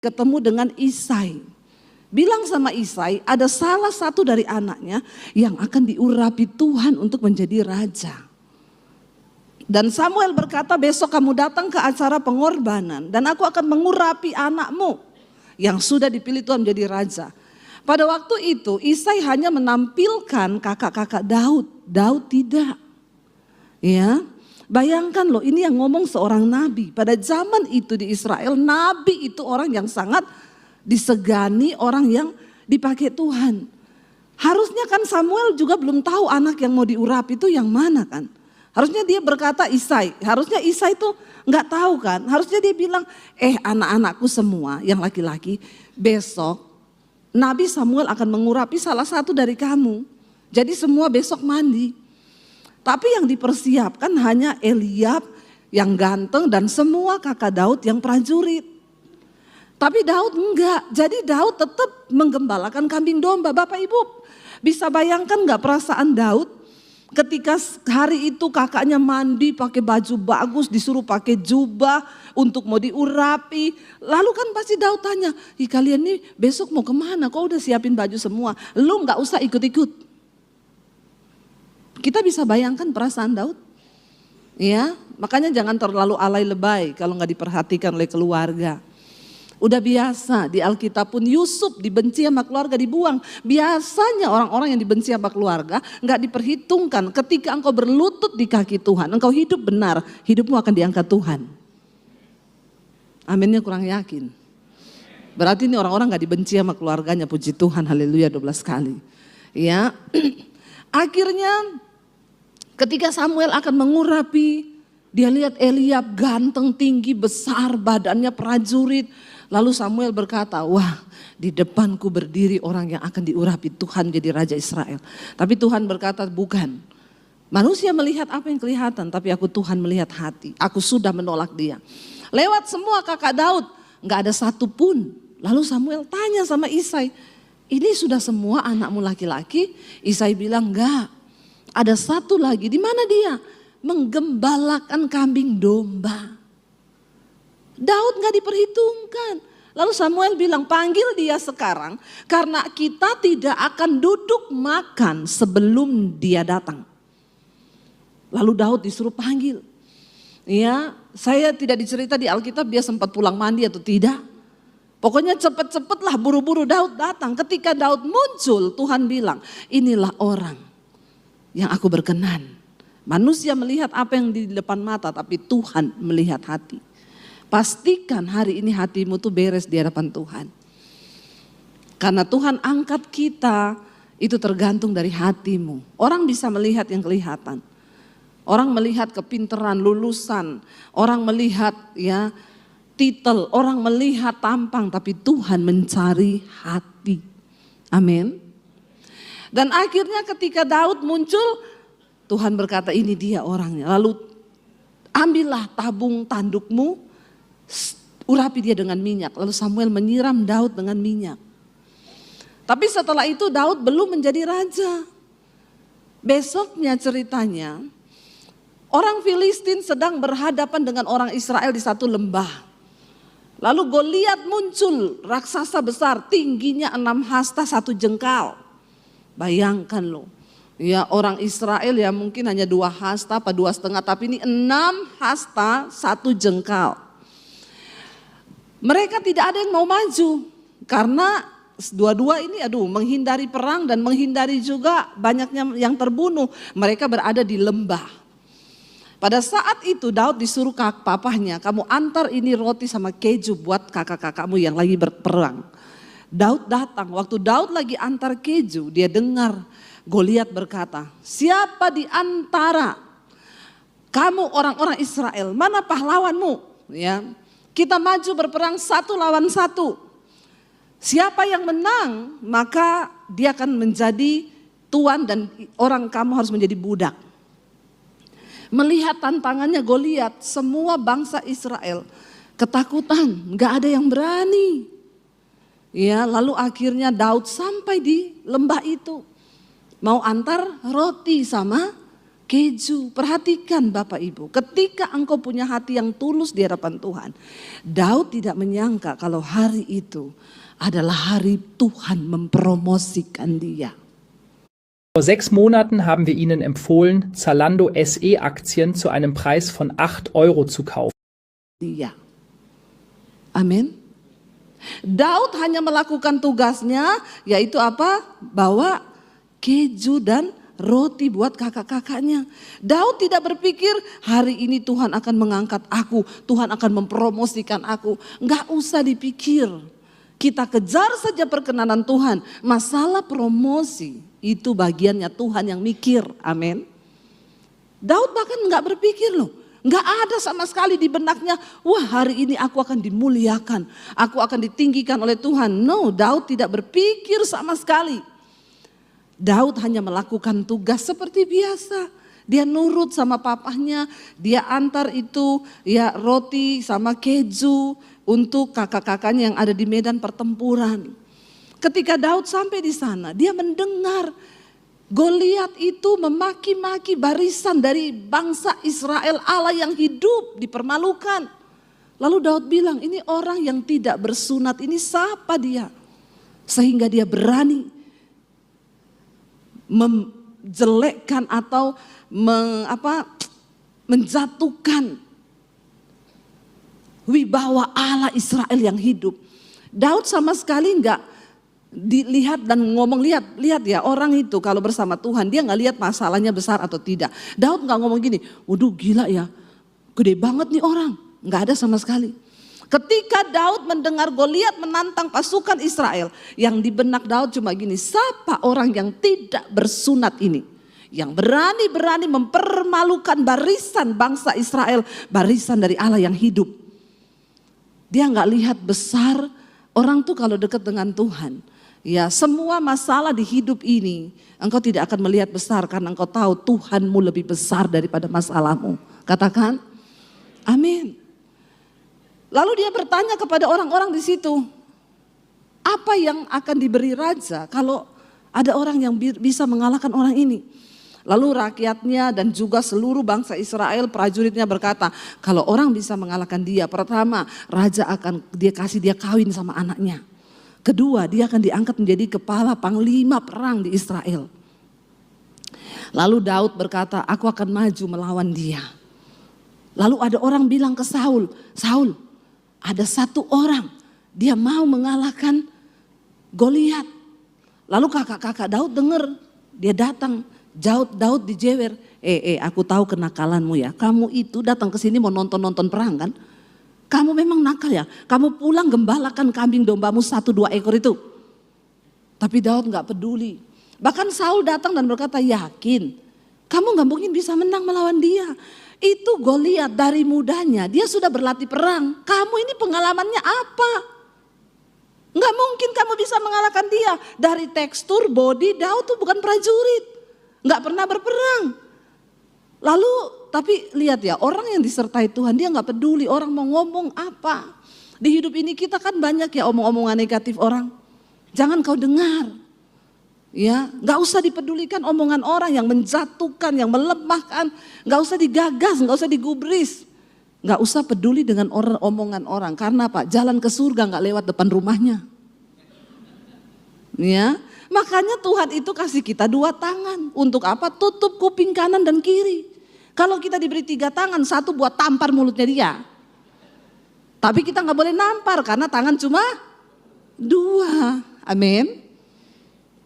ketemu dengan Isai. Bilang sama Isai, ada salah satu dari anaknya yang akan diurapi Tuhan untuk menjadi raja. Dan Samuel berkata, besok kamu datang ke acara pengorbanan dan aku akan mengurapi anakmu yang sudah dipilih Tuhan menjadi raja. Pada waktu itu Isai hanya menampilkan kakak-kakak Daud. Daud tidak. Ya, bayangkan loh, ini yang ngomong seorang nabi. Pada zaman itu di Israel, nabi itu orang yang sangat disegani, orang yang dipakai Tuhan. Harusnya kan Samuel juga belum tahu anak yang mau diurapi itu yang mana kan. Harusnya dia berkata Isai, harusnya Isai itu nggak tahu kan. Harusnya dia bilang, anak-anakku semua yang laki-laki, besok Nabi Samuel akan mengurapi salah satu dari kamu. Jadi semua besok mandi. Tapi yang dipersiapkan hanya Eliab yang ganteng dan semua kakak Daud yang prajurit. Tapi Daud enggak, jadi Daud tetap menggembalakan kambing domba. Bapak Ibu bisa bayangkan enggak perasaan Daud ketika hari itu kakaknya mandi pakai baju bagus, disuruh pakai jubah untuk mau diurapi. Lalu kan pasti Daud tanya, kalian nih besok mau kemana? Kok udah siapin baju semua? Lu enggak usah ikut-ikut. Kita bisa bayangkan perasaan Daud. Ya, makanya jangan terlalu alay lebay kalau enggak diperhatikan oleh keluarga. Udah biasa di Alkitab pun Yusuf dibenci sama keluarga, dibuang. Biasanya orang-orang yang dibenci sama keluarga gak diperhitungkan. Ketika engkau berlutut di kaki Tuhan, engkau hidup benar, hidupmu akan diangkat Tuhan. Aminnya kurang yakin. Berarti ini orang-orang gak dibenci sama keluarganya, puji Tuhan, haleluya 12 kali. Ya, akhirnya ketika Samuel akan mengurapi, dia lihat Eliab ganteng, tinggi, besar, badannya prajurit. Lalu Samuel berkata, wah di depanku berdiri orang yang akan diurapi Tuhan jadi Raja Israel. Tapi Tuhan berkata bukan. Manusia melihat apa yang kelihatan, tapi aku Tuhan melihat hati. Aku sudah menolak dia. Lewat semua kakak Daud, gak ada satupun. Lalu Samuel tanya sama Isai, ini sudah semua anakmu laki-laki? Isai bilang enggak, ada satu lagi, di mana dia? Menggembalakan kambing domba. Daud gak diperhitungkan. Lalu Samuel bilang panggil dia sekarang karena kita tidak akan duduk makan sebelum dia datang. Lalu Daud disuruh panggil. Ya, saya tidak dicerita di Alkitab dia sempat pulang mandi atau tidak. Pokoknya cepet-cepetlah buru-buru Daud datang. Ketika Daud muncul Tuhan bilang inilah orang yang aku berkenan. Manusia melihat apa yang di depan mata tapi Tuhan melihat hati. Pastikan hari ini hatimu tuh beres di hadapan Tuhan. Karena Tuhan angkat kita itu tergantung dari hatimu. Orang bisa melihat yang kelihatan. Orang melihat kepintaran, lulusan. Orang melihat ya titel, orang melihat tampang. Tapi Tuhan mencari hati. Amin. Dan akhirnya ketika Daud muncul, Tuhan berkata ini dia orangnya. Lalu ambillah tabung tandukmu, urapi dia dengan minyak. Lalu Samuel menyiram Daud dengan minyak. Tapi setelah itu Daud belum menjadi raja. Besoknya ceritanya, orang Filistin sedang berhadapan dengan orang Israel di satu lembah. Lalu Goliat muncul, raksasa besar, tingginya 6 hasta 1 jengkal. Bayangkan loh. Ya orang Israel ya mungkin hanya 2 hasta apa 2,5, tapi ini 6 hasta 1 jengkal. Mereka tidak ada yang mau maju karena dua-dua ini menghindari perang dan menghindari juga banyaknya yang terbunuh. Mereka berada di lembah. Pada saat itu Daud disuruh papahnya, kamu antar ini roti sama keju buat kakak-kakakmu yang lagi berperang. Daud datang, waktu Daud lagi antar keju dia dengar Goliat berkata, siapa di antara kamu orang-orang Israel, mana pahlawanmu? Ya. Kita maju berperang 1 lawan 1. Siapa yang menang maka dia akan menjadi tuan dan orang kamu harus menjadi budak. Melihat tantangannya Goliat, semua bangsa Israel ketakutan, gak ada yang berani. Ya, lalu akhirnya Daud sampai di lembah itu. Mau antar roti sama keju. Perhatikan Bapak Ibu, ketika engkau punya hati yang tulus di hadapan Tuhan, Daud tidak menyangka kalau hari itu adalah hari Tuhan mempromosikan dia. Vor 6 Monaten haben wir Ihnen empfohlen, Zalando SE-Aktien zu einem Preis von 8 Euro zu kaufen. Dia. Amin. Daud hanya melakukan tugasnya, yaitu apa? Bawa keju dan roti buat kakak-kakaknya. Daud tidak berpikir hari ini Tuhan akan mengangkat aku, Tuhan akan mempromosikan aku. Enggak usah dipikir. Kita kejar saja perkenanan Tuhan. Masalah promosi itu bagiannya Tuhan yang mikir. Amin. Daud bahkan enggak berpikir loh. Enggak ada sama sekali di benaknya, wah hari ini aku akan dimuliakan, aku akan ditinggikan oleh Tuhan. No, Daud tidak berpikir sama sekali. Daud hanya melakukan tugas seperti biasa. Dia nurut sama papahnya, dia antar itu ya roti sama keju untuk kakak-kakaknya yang ada di medan pertempuran. Ketika Daud sampai di sana, dia mendengar Goliat itu memaki-maki barisan dari bangsa Israel, Allah yang hidup dipermalukan. Lalu Daud bilang, ini orang yang tidak bersunat, ini siapa dia? Sehingga dia berani menjelekkan atau menjatuhkan wibawa Allah Israel yang hidup. Daud sama sekali enggak dilihat dan ngomong, lihat ya orang itu kalau bersama Tuhan dia nggak lihat masalahnya besar atau tidak. Daud nggak ngomong gini, waduh gila ya, gede banget nih orang, nggak ada sama sekali. Ketika Daud mendengar Goliat menantang pasukan Israel, yang di benak Daud cuma gini, siapa orang yang tidak bersunat ini, yang berani-berani mempermalukan barisan bangsa Israel, barisan dari Allah yang hidup. Dia nggak lihat besar. Orang tuh kalau dekat dengan Tuhan, ya semua masalah di hidup ini engkau tidak akan melihat besar karena engkau tahu Tuhanmu lebih besar daripada masalahmu. Katakan amin. Lalu dia bertanya kepada orang-orang di situ, apa yang akan diberi raja kalau ada orang yang bisa mengalahkan orang ini? Lalu rakyatnya dan juga seluruh bangsa Israel prajuritnya berkata, kalau orang bisa mengalahkan dia, pertama raja akan kasih dia kawin sama anaknya. Kedua, dia akan diangkat menjadi kepala panglima perang di Israel. Lalu Daud berkata, aku akan maju melawan dia. Lalu ada orang bilang ke Saul, Saul, ada satu orang dia mau mengalahkan Goliat. Lalu kakak-kakak Daud dengar, dia datang. Daud dijewer, aku tahu kenakalanmu ya. Kamu itu datang ke sini mau nonton perang kan? Kamu memang nakal ya. Kamu pulang gembalakan kambing dombamu 1-2 ekor itu. Tapi Daud nggak peduli. Bahkan Saul datang dan berkata, yakin kamu nggak mungkin bisa menang melawan dia. Itu Goliat dari mudanya dia sudah berlatih perang. Kamu ini pengalamannya apa? Nggak mungkin kamu bisa mengalahkan dia. Dari tekstur body Daud tuh bukan prajurit, nggak pernah berperang. Lalu tapi lihat ya, orang yang disertai Tuhan dia nggak peduli orang mau ngomong apa. Di hidup ini kita kan banyak ya omong-omongan negatif orang. Jangan kau dengar. Ya, nggak usah dipedulikan omongan orang yang menjatuhkan, yang melemahkan, nggak usah digagas, nggak usah digubris, nggak usah peduli dengan omongan orang. Karena apa? Jalan ke surga nggak lewat depan rumahnya. Ya, makanya Tuhan itu kasih kita 2 tangan untuk apa? Tutup kuping kanan dan kiri. Kalau kita diberi 3 tangan, 1 buat tampar mulutnya dia. Tapi kita nggak boleh nampar karena tangan cuma 2. Amin.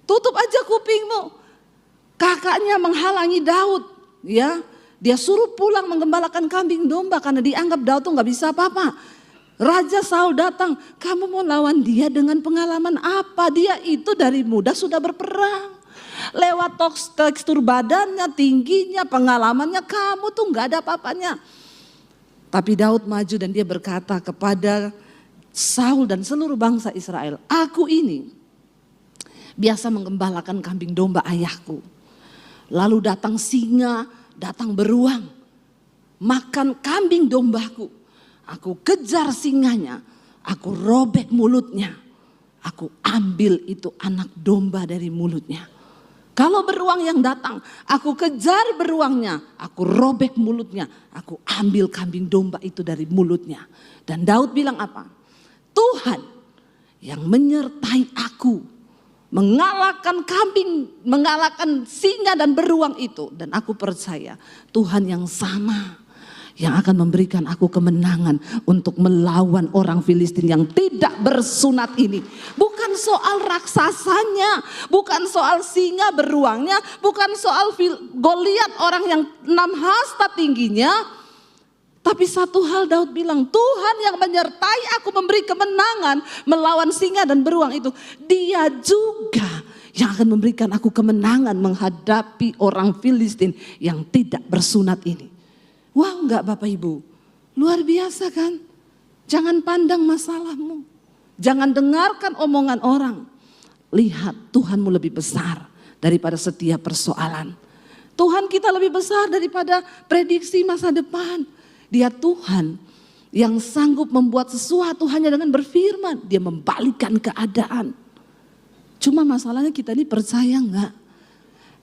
Tutup aja kupingmu. Kakaknya menghalangi Daud, ya. Dia suruh pulang menggembalakan kambing domba karena dianggap Daud tuh nggak bisa apa-apa. Raja Saul datang, kamu mau lawan dia dengan pengalaman apa? Dia itu dari muda sudah berperang. Lewat tekstur badannya, tingginya, pengalamannya, kamu tuh nggak ada apa-apanya. Tapi Daud maju dan dia berkata kepada Saul dan seluruh bangsa Israel, aku ini biasa menggembalakan kambing domba ayahku. Lalu datang singa, datang beruang, makan kambing dombaku. Aku kejar singanya, aku robek mulutnya, aku ambil itu anak domba dari mulutnya. Kalau beruang yang datang, aku kejar beruangnya, aku robek mulutnya, aku ambil kambing domba itu dari mulutnya. Dan Daud bilang apa? Tuhan yang menyertai aku, mengalahkan kambing, mengalahkan singa dan beruang itu. Dan aku percaya Tuhan yang sama yang akan memberikan aku kemenangan untuk melawan orang Filistin yang tidak bersunat ini. Bukan soal raksasanya, bukan soal singa beruangnya, bukan soal Goliat orang yang 6 hasta tingginya. Tapi satu hal Daud bilang, Tuhan yang menyertai aku memberi kemenangan melawan singa dan beruang itu. Dia juga yang akan memberikan aku kemenangan menghadapi orang Filistin yang tidak bersunat ini. Wow, enggak Bapak Ibu, luar biasa kan? Jangan pandang masalahmu, jangan dengarkan omongan orang. Lihat Tuhanmu lebih besar daripada setiap persoalan. Tuhan kita lebih besar daripada prediksi masa depan. Dia Tuhan yang sanggup membuat sesuatu hanya dengan berfirman. Dia membalikkan keadaan. Cuma masalahnya kita ini percaya enggak?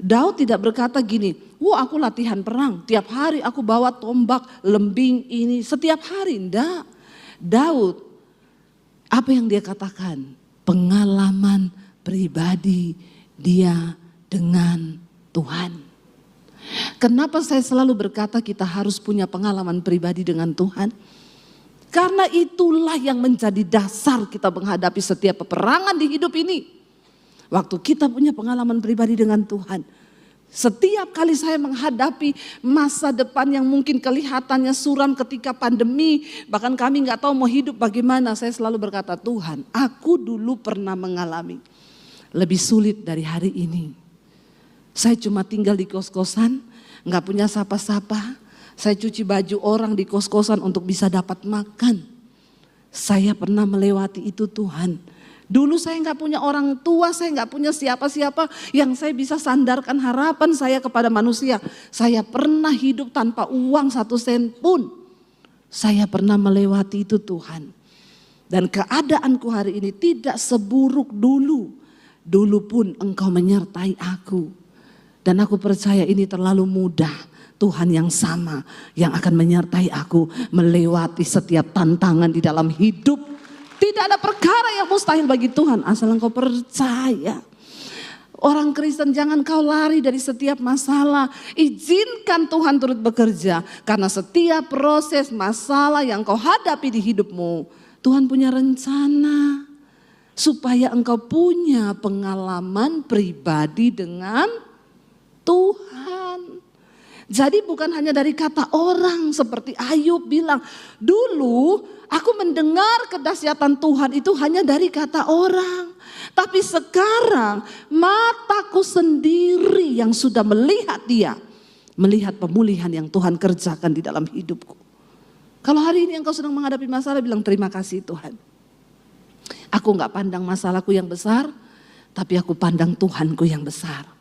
Daud tidak berkata gini, wah aku latihan perang, tiap hari aku bawa tombak, lembing ini, setiap hari. Enggak. Daud, apa yang dia katakan? Pengalaman pribadi dia dengan Tuhan. Kenapa saya selalu berkata kita harus punya pengalaman pribadi dengan Tuhan? Karena itulah yang menjadi dasar kita menghadapi setiap peperangan di hidup ini. Waktu kita punya pengalaman pribadi dengan Tuhan. Setiap kali saya menghadapi masa depan yang mungkin kelihatannya suram ketika pandemi. Bahkan kami gak tahu mau hidup bagaimana. Saya selalu berkata, Tuhan aku dulu pernah mengalami lebih sulit dari hari ini. Saya cuma tinggal di kos-kosan, gak punya sapa-sapa. Saya cuci baju orang di kos-kosan untuk bisa dapat makan. Saya pernah melewati itu Tuhan. Dulu saya nggak punya orang tua, saya nggak punya siapa-siapa yang saya bisa sandarkan harapan saya kepada manusia. Saya pernah hidup tanpa uang 1 sen pun. Saya pernah melewati itu Tuhan. Dan keadaanku hari ini tidak seburuk dulu. Dulu pun Engkau menyertai aku. Dan aku percaya ini terlalu mudah. Tuhan yang sama yang akan menyertai aku melewati setiap tantangan di dalam hidup. Tidak ada perkara yang mustahil bagi Tuhan asal engkau percaya. Orang Kristen jangan kau lari dari setiap masalah. Izinkan Tuhan turut bekerja. Karena setiap proses masalah yang kau hadapi di hidupmu, Tuhan punya rencana. Supaya engkau punya pengalaman pribadi dengan Tuhan. Jadi bukan hanya dari kata orang seperti Ayub bilang, dulu aku mendengar kedahsyatan Tuhan itu hanya dari kata orang. Tapi sekarang mataku sendiri yang sudah melihat dia. Melihat pemulihan yang Tuhan kerjakan di dalam hidupku. Kalau hari ini engkau sedang menghadapi masalah, bilang terima kasih Tuhan. Aku gak pandang masalahku yang besar, tapi aku pandang Tuhanku yang besar.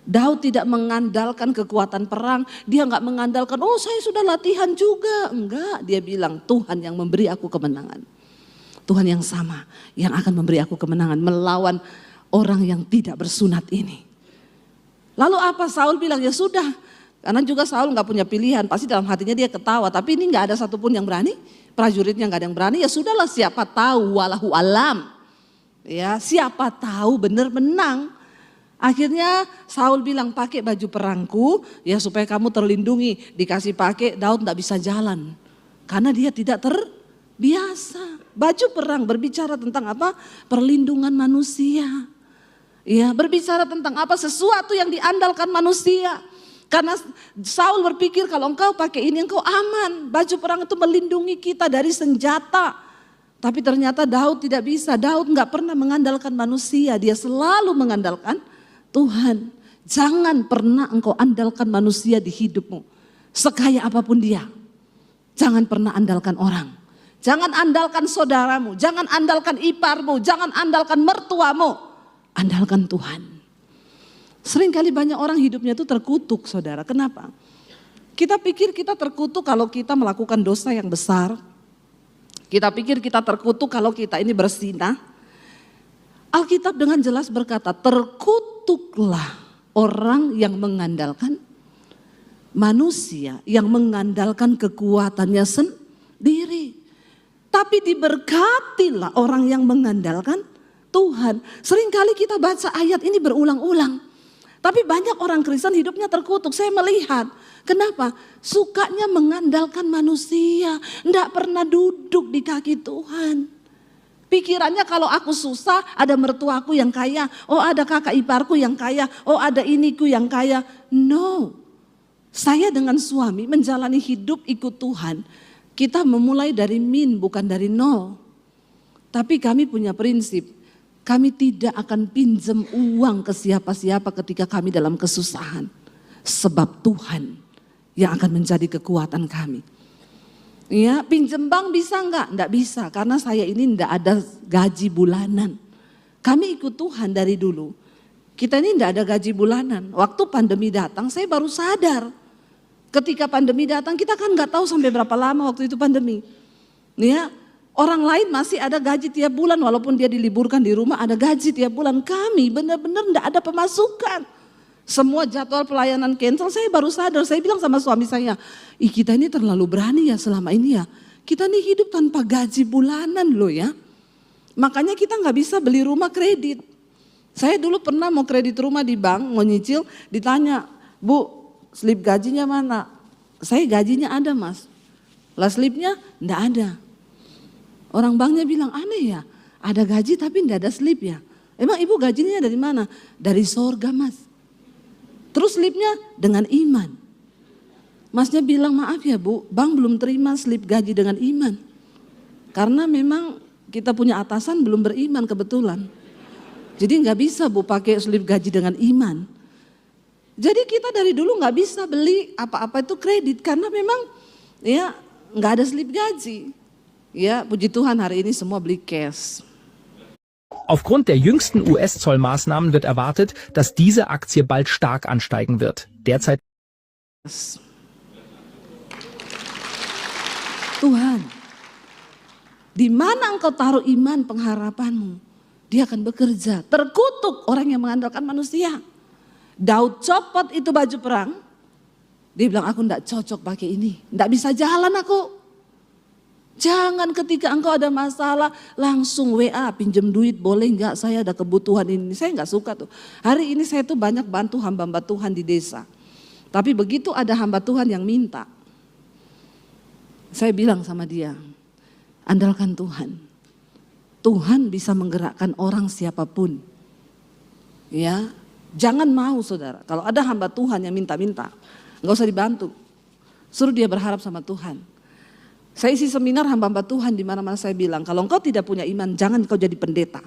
Daud tidak mengandalkan kekuatan perang. Dia gak mengandalkan, oh saya sudah latihan juga. Enggak, dia bilang Tuhan yang memberi aku kemenangan. Tuhan yang sama yang akan memberi aku kemenangan melawan orang yang tidak bersunat ini. Lalu apa Saul bilang, ya sudah. Karena juga Saul gak punya pilihan, pasti dalam hatinya dia ketawa. Tapi ini gak ada satupun yang berani, prajuritnya gak ada yang berani. Ya sudahlah, siapa tahu, walahu alam. Ya, siapa tahu benar menang. Akhirnya Saul bilang pakai baju perangku ya supaya kamu terlindungi. Dikasih pakai, Daud tidak bisa jalan. Karena dia tidak terbiasa. Baju perang berbicara tentang apa? Perlindungan manusia. Ya, berbicara tentang apa? Sesuatu yang diandalkan manusia. Karena Saul berpikir kalau engkau pakai ini engkau aman. Baju perang itu melindungi kita dari senjata. Tapi ternyata Daud tidak bisa. Daud gak pernah mengandalkan manusia. Dia selalu mengandalkan Tuhan. Jangan pernah engkau andalkan manusia di hidupmu. Sekaya apapun dia. Jangan pernah andalkan orang. Jangan andalkan saudaramu. Jangan andalkan iparmu. Jangan andalkan mertuamu. Andalkan Tuhan. Seringkali banyak orang hidupnya itu terkutuk saudara. Kenapa? Kita pikir kita terkutuk kalau kita melakukan dosa yang besar. Kita pikir kita terkutuk kalau kita ini berzinah. Alkitab dengan jelas berkata, terkutuklah orang yang mengandalkan manusia, yang mengandalkan kekuatannya sendiri. Tapi diberkatilah orang yang mengandalkan Tuhan. Seringkali kita baca ayat ini berulang-ulang. Tapi banyak orang Kristen hidupnya terkutuk. Saya melihat, kenapa? Sukanya mengandalkan manusia, enggak pernah duduk di kaki Tuhan. Pikirannya kalau aku susah, ada mertuaku yang kaya, oh ada kakak iparku yang kaya, oh ada iniku yang kaya. No, saya dengan suami menjalani hidup ikut Tuhan. Kita memulai dari bukan dari nol. Tapi kami punya prinsip, kami tidak akan pinjam uang ke siapa-siapa ketika kami dalam kesusahan. Sebab Tuhan yang akan menjadi kekuatan kami. Ya, pinjem bank bisa enggak? Enggak bisa, karena saya ini enggak ada gaji bulanan. Kami ikut Tuhan dari dulu. Kita ini enggak ada gaji bulanan. Waktu pandemi datang saya baru sadar. Ketika pandemi datang kita kan enggak tahu sampai berapa lama waktu itu pandemi. Ya, orang lain masih ada gaji tiap bulan walaupun dia diliburkan di rumah ada gaji tiap bulan. Kami benar-benar enggak ada pemasukan. Semua jadwal pelayanan cancel, saya baru sadar. Saya bilang sama suami saya, kita ini terlalu berani ya selama ini ya. Kita ini hidup tanpa gaji bulanan loh ya. Makanya kita nggak bisa beli rumah kredit. Saya dulu pernah mau kredit rumah di bank, mau nyicil, ditanya, Bu, slip gajinya mana? Saya gajinya ada mas. Lah slipnya nggak ada. Orang banknya bilang aneh ya, ada gaji tapi nggak ada slip ya. Emang ibu gajinya dari mana? Dari sorga mas. Terus slipnya dengan iman. Masnya bilang maaf ya Bu, bank belum terima slip gaji dengan iman. Karena memang kita punya atasan belum beriman kebetulan. Jadi nggak bisa Bu pakai slip gaji dengan iman. Jadi kita dari dulu nggak bisa beli apa-apa itu kredit karena memang ya nggak ada slip gaji. Ya puji Tuhan hari ini semua beli cash. Aufgrund der jüngsten US-Zollmaßnahmen wird erwartet, dass diese Aktie bald stark ansteigen wird. Derzeit Tuhan, di mana engkau taruh iman pengharapanmu, dia akan bekerja. Terkutuk orang yang mengandalkan manusia. Daud copot itu baju perang, dia bilang aku enggak cocok pakai ini, enggak bisa jalan aku. Jangan ketika engkau ada masalah langsung WA pinjam duit boleh enggak, saya ada kebutuhan ini. Saya enggak suka tuh. Hari ini saya tuh banyak bantu hamba-hamba Tuhan di desa. Tapi begitu ada hamba Tuhan yang minta, saya bilang sama dia, andalkan Tuhan. Tuhan bisa menggerakkan orang siapapun. Ya, jangan mau saudara. Kalau ada hamba Tuhan yang minta-minta, enggak usah dibantu. Suruh dia berharap sama Tuhan. Saya isi seminar hamba-hamba Tuhan di mana-mana saya bilang, kalau engkau tidak punya iman, jangan kau jadi pendeta.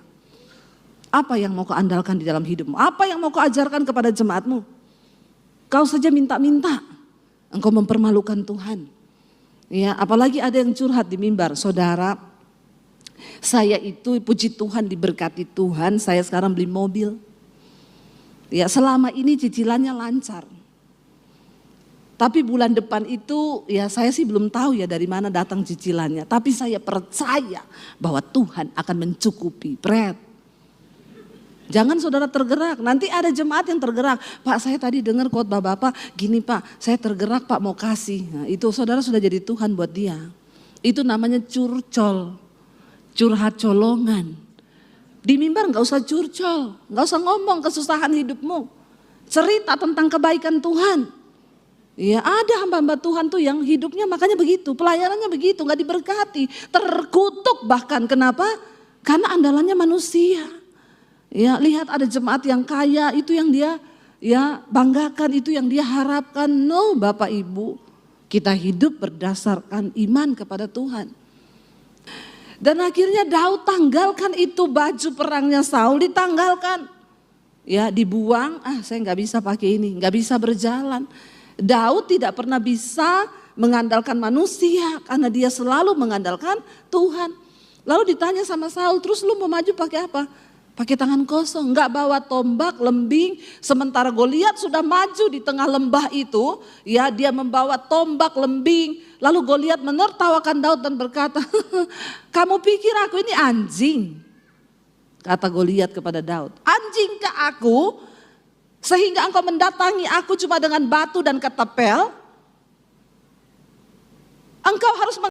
Apa yang mau kau andalkan di dalam hidupmu? Apa yang mau kau ajarkan kepada jemaatmu? Kau saja minta-minta, engkau mempermalukan Tuhan. Ya, apalagi ada yang curhat di mimbar, saudara. Saya itu puji Tuhan diberkati Tuhan, saya sekarang beli mobil. Ya, selama ini cicilannya lancar. Tapi bulan depan itu ya saya sih belum tahu ya dari mana datang cicilannya. Tapi saya percaya bahwa Tuhan akan mencukupi. Jangan saudara tergerak, nanti ada jemaat yang tergerak. Pak saya tadi dengar khotbah Bapak, gini Pak saya tergerak Pak mau kasih. Nah, itu saudara sudah jadi Tuhan buat dia. Itu namanya curcol, curhat colongan. Di mimbar gak usah curcol, gak usah ngomong kesusahan hidupmu. Cerita tentang kebaikan Tuhan. Ya ada hamba-hamba Tuhan tuh yang hidupnya makanya begitu, pelayanannya begitu, gak diberkati, terkutuk bahkan. Kenapa? Karena andalannya manusia. Ya lihat ada jemaat yang kaya, itu yang dia ya banggakan, itu yang dia harapkan. No Bapak Ibu, kita hidup berdasarkan iman kepada Tuhan. Dan akhirnya Daud tanggalkan itu baju perangnya Saul, ditanggalkan. Ya dibuang, saya gak bisa pakai ini, gak bisa berjalan. Daud tidak pernah bisa mengandalkan manusia karena dia selalu mengandalkan Tuhan. Lalu ditanya sama Saul, terus lu mau maju pakai apa? Pakai tangan kosong, nggak bawa tombak, lembing. Sementara Goliat sudah maju di tengah lembah itu, ya dia membawa tombak, lembing. Lalu Goliat menertawakan Daud dan berkata, kamu pikir aku ini anjing? Kata Goliat kepada Daud, anjingkah aku? sehingga engkau mendatangi aku cuma dengan batu dan ketapel, engkau harus